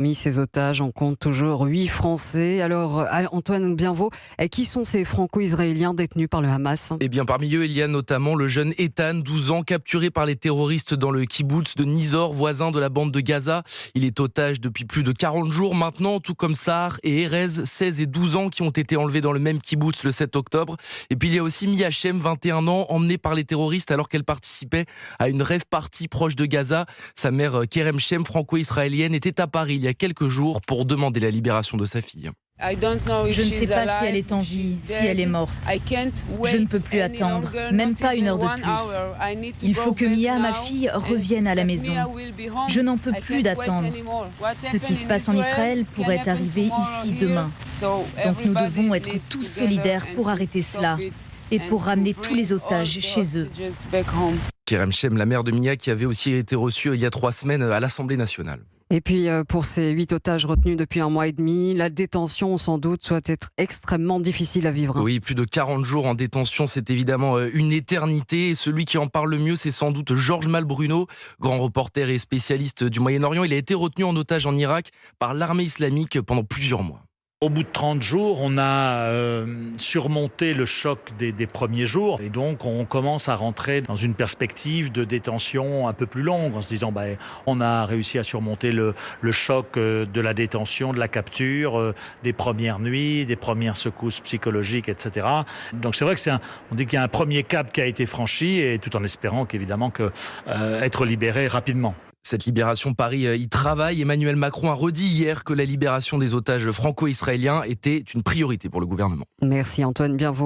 Mis ces otages, on compte toujours 8 Français. Alors, Antoine Bienvaux, qui sont ces Franco-Israéliens détenus par le Hamas? Eh bien, parmi eux, il y a notamment le jeune Ethan, 12 ans, capturé par les terroristes dans le kibboutz de Nizor, voisin de la bande de Gaza. Il est otage depuis plus de 40 jours maintenant, tout comme Sahar et Erez, 16 et 12 ans, qui ont été enlevés dans le même kibboutz le 7 octobre. Et puis, il y a aussi Mia Shem, 21 ans, emmenée par les terroristes alors qu'elle participait à une rave party proche de Gaza. Sa mère, Kerem Shem, franco-israélienne, était à Paris il y a quelques jours pour demander la libération de sa fille. Je ne sais pas si elle est en vie, si elle est morte. Je ne peux plus attendre, même pas une heure de plus. Il faut que Mia, ma fille, revienne à la maison. Je n'en peux plus d'attendre. Ce qui se passe en Israël pourrait arriver ici demain. Donc nous devons être tous solidaires pour arrêter cela et pour ramener tous les otages chez eux. Kerem Shem, la mère de Mia, qui avait aussi été reçue il y a 3 semaines à l'Assemblée nationale. Et puis, pour ces 8 otages retenus depuis 1 mois et demi, la détention, sans doute, doit être extrêmement difficile à vivre. Oui, plus de 40 jours en détention, c'est évidemment une éternité. Et celui qui en parle le mieux, c'est sans doute Georges Malbruno, grand reporter et spécialiste du Moyen-Orient. Il a été retenu en otage en Irak par l'armée islamique pendant plusieurs mois. Au bout de 30 jours, on a surmonté le choc des premiers jours et donc on commence à rentrer dans une perspective de détention un peu plus longue en se disant on a réussi à surmonter le choc de la détention, de la capture, des premières nuits, des premières secousses psychologiques, etc. Donc c'est vrai que on dit qu'il y a un premier cap qui a été franchi et tout en espérant qu'évidemment être libéré rapidement. Cette libération, Paris y travaille. Emmanuel Macron a redit hier que la libération des otages franco-israéliens était une priorité pour le gouvernement. Merci Antoine Bienvaux.